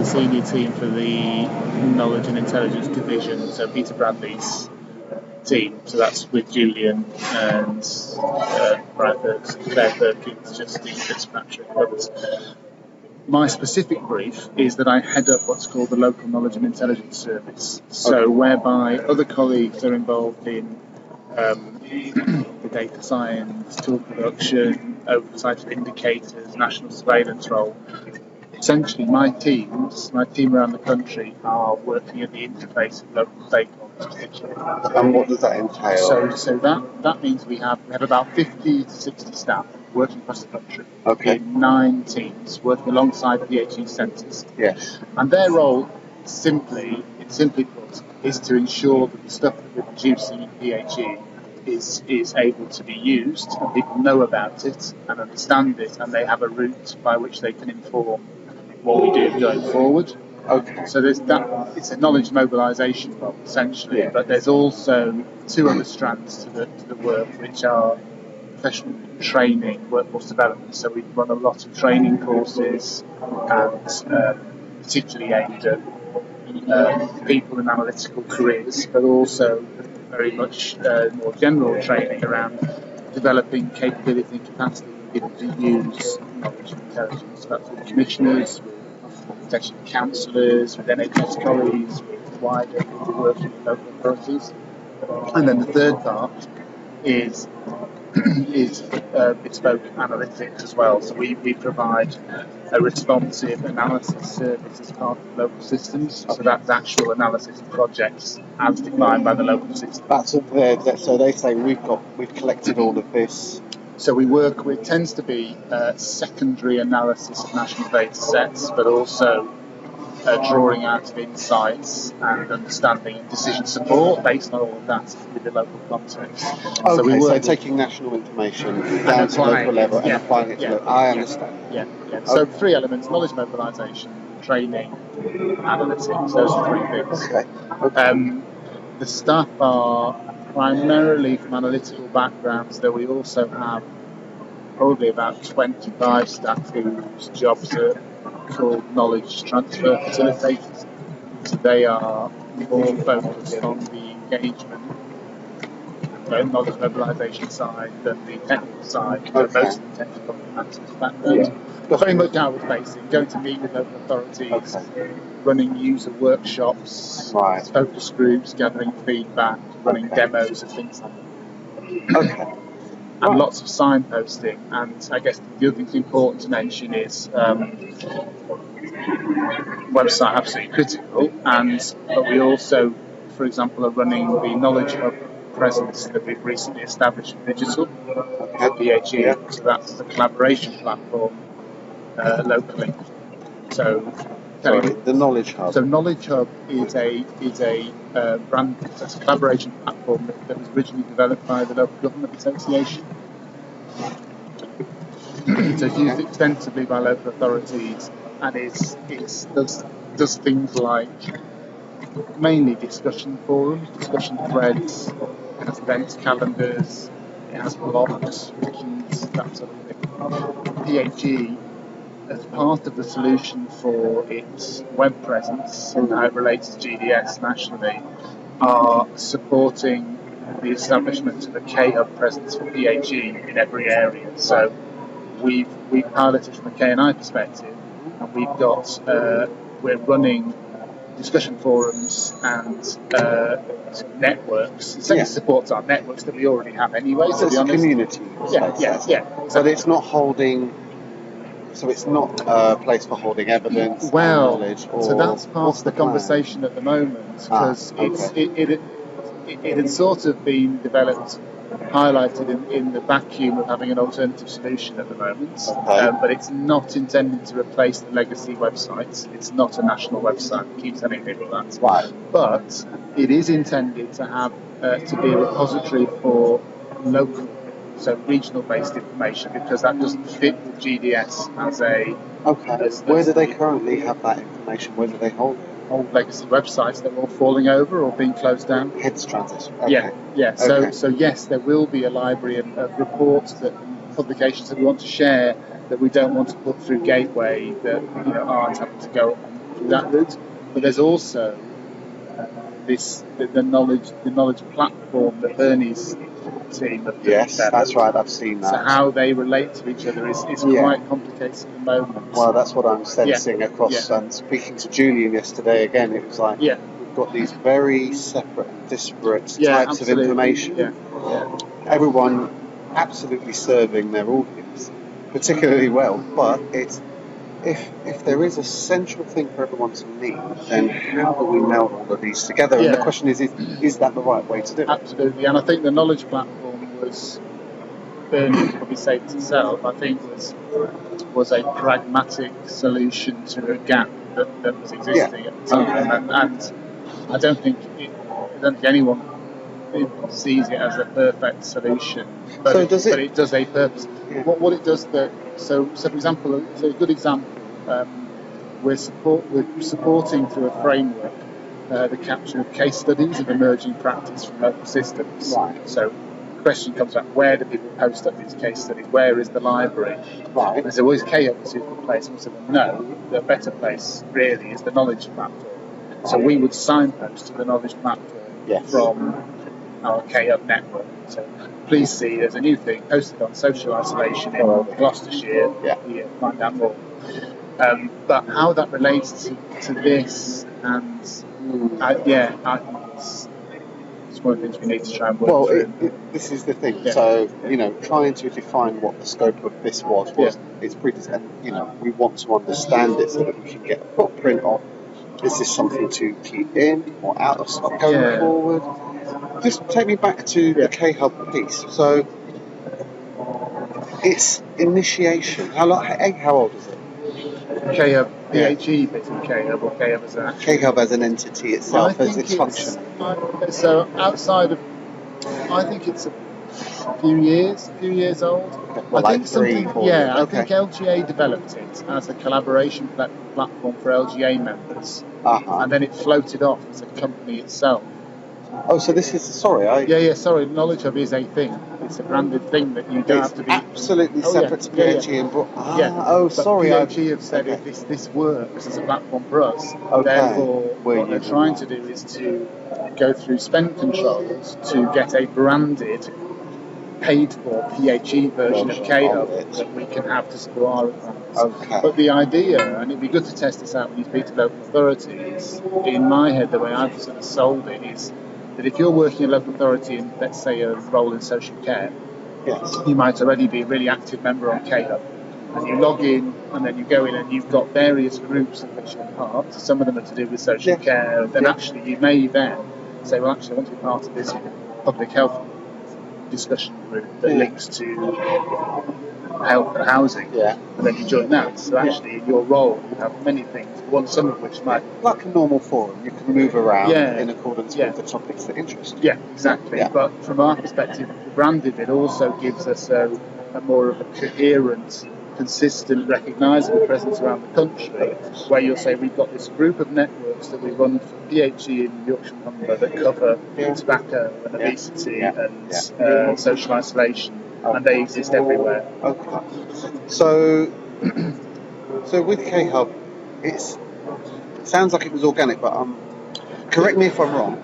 the senior team for the Knowledge and Intelligence Division, so Peter Bradley's team. So that's with Julian and Brian Ferguson, Claire Perkins, Justine Fitzpatrick. But my specific brief is that I head up what's called the Local Knowledge and Intelligence Service. So whereby other colleagues are involved in the data science, tool production, oversight of indicators, national surveillance role. Essentially, my team around the country are working at the interface of local stakeholders, particularly. And what does that entail? So that means we have about 50 to 60 staff working across the country in 9 teams, working alongside PhD centres. Yes. And their role, simply put, is to ensure that the stuff that we're producing in PhE is able to be used, and people know about it and understand it, and they have a route by which they can inform what we do going forward. Okay. So there's that. It's a knowledge mobilisation role essentially, but there's also 2 other strands to the work, which are professional training, workforce development. So we run a lot of training courses, and particularly aimed at people in analytical careers, but also very much more general training around developing capability and capacity for people to use knowledge and intelligence. That's with commissioners, with protection counsellors, with NHS colleagues, with wider people working with local authorities. And then the third part is bespoke analytics as well. So we provide a responsive analysis service as part of local systems. So that's actual analysis of projects as defined by the local system. So they say we've collected all of this. So we work with, tends to be secondary analysis of national data sets, but also drawing out of insights and understanding and decision support based on all of that with the local context. Okay, so taking national information down to local level and applying it to local. I understand. Yeah. So 3 elements: knowledge mobilisation, training, analytics. Those are 3 things. Okay. The staff are primarily from analytical backgrounds, though we also have probably about 25 staff whose jobs are called knowledge transfer facilitators. So they are more focused on the engagement, knowledge mobilisation side than the technical side. Most of the technical humanities background. But very much outward facing, going to meet with local authorities, running user workshops, focus groups, gathering feedback, running demos of things like that. And lots of signposting. And I guess the other thing that's important to mention is website absolutely critical, but we also, for example, are running the Knowledge Hub presence that we've recently established in digital at PhE. So that's the collaboration platform locally. So the Knowledge Hub. So Knowledge Hub is a brand, it's a collaboration platform that was originally developed by the Local Government Association. So it's used extensively by local authorities, and it does things like mainly discussion forums, discussion threads. It has events calendars, it has blogs, wikis, that sort of thing. PhE, as part of the solution for its web presence and how it relates to GDS nationally, are supporting the establishment of a K-Hub presence for PhE in every area. So we've piloted from a K&I perspective, and we're running discussion forums and networks. It supports our networks that we already have anyway. So it's a community. Yeah. So it's not holding. So it's not a place for holding evidence and knowledge. So that's part of the conversation at the moment, because it had sort of been developed, highlighted in the vacuum of having an alternative solution at the moment, but it's not intended to replace the legacy websites. It's not a national website. I keep telling people that. Right. But it is intended to have to be a repository for local, so regional-based information, because that doesn't fit with GDS as a... Where do they currently have that information? Where do they hold it? Old legacy websites that are all falling over or being closed down. Heads transition. Yeah. So yes, there will be a library of reports and publications that we want to share that we don't want to put through Gateway that aren't having to go through that route. But there's also the knowledge platform that Bernie's team have Yes, developed. that's right. I've seen that. So how they relate to each other is quite complicated at the moment. Well, that's what I'm sensing across. And speaking to Julian yesterday again, it was like we've got these very separate and disparate types of information. Everyone absolutely serving their audience particularly well, but it's if there is a central thing for everyone to need, then how do we meld all of these together? And the question is that the right way to do it? Absolutely, and I think the knowledge platform was, Bernie probably say it himself, I think was a pragmatic solution to a gap that was existing at the time, and I don't think anyone sees it as a perfect solution, but it does a purpose. What it does so for example, so a good example, we're supporting through a framework the capture of case studies of emerging practice from local systems. Right. So the question comes up: where do people post up these case studies? Where is the library? Right. And so always KHub a suitable place. And we said, no, the better place really is the knowledge platform. So we would signpost to the knowledge platform from our KHub network. So please see, there's a new thing posted on social isolation in Gloucestershire. You find out more. But how that relates to this, and I think it's one of the things we need to try and work through. This is the thing. So trying to define what the scope of this was it's pretty. We want to understand it so that we can get a footprint of: is this something to keep in or out of stock going forward? Just take me back to the K-Hub piece. So it's initiation. How old is it? K-Hub, PHE bit of K-Hub, or K-Hub as a... K-Hub as an entity itself, as its function. So outside of... I think it's a few years old. Well, I think I think LGA developed it as a collaboration platform for LGA members. And then it floated off as a company itself. Oh, so this is... Sorry, sorry. Knowledge Hub is a thing. It's a branded thing that you don't have to be... absolutely separate to PHE and... sorry. PHE have said if this works as a platform for us, therefore what they're trying to do is to go through spend controls to get a branded, paid-for PHE version of K-Hub that we can have to support our advance. But the idea, and it'd be good to test this out when you speak to local authorities, in my head, the way I've sort of sold it is that if you're working in a local authority in, let's say, a role in social care, you might already be a really active member on K-Hub, and you log in, and then you go in and you've got various groups of which you're part. Some of them are to do with social care, and then actually you may then say, well, actually I want to be part of this public health discussion group that links to health and housing, and then you join that. So actually in your role you have many things, some of which might... Like a normal forum, you can move around in accordance with the topics that interest you. Yeah, exactly. But from our perspective, the branded bit also gives us a more of a coherent, consistent, recognisable presence around the country, where you'll say we've got this group of networks that we run for PHE in Yorkshire and Humber that cover tobacco and obesity and social isolation, and they exist everywhere. So with K-Hub, it sounds like it was organic, but correct me if I'm wrong.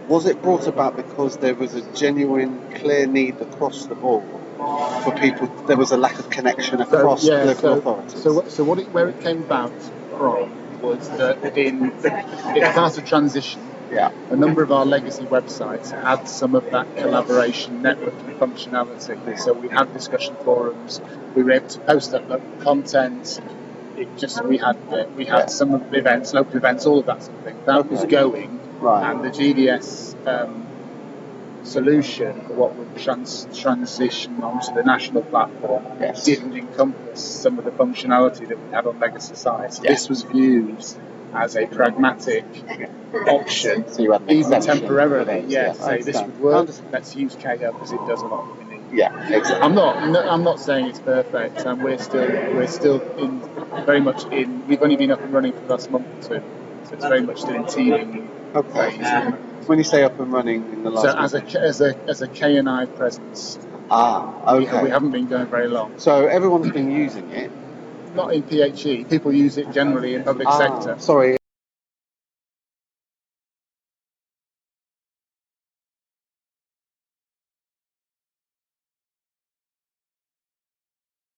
Was it brought about because there was a genuine, clear need across the board for people? There was a lack of connection across local authorities. So where it came about from was that it's part of transition. A number of our legacy websites had some of that collaboration networking functionality. So we had discussion forums. We were able to post up local content. We had some of the events, local events, all of that sort of thing. That was going, and the GDS solution for what would transition onto the national platform didn't encompass some of the functionality that we had on legacy sites. This was viewed as a pragmatic option, even temporarily. Say this would work. Let's use K-Hub because it does a lot that we need. Exactly. I'm not saying it's perfect, and we're still very much in. We've only been up and running for the last month or two, so it's very much still in teething phase. When you say up and running in the last as a K&I presence, we haven't been going very long. So everyone's been using it, not in PHE. People use it generally in public sector. Sorry,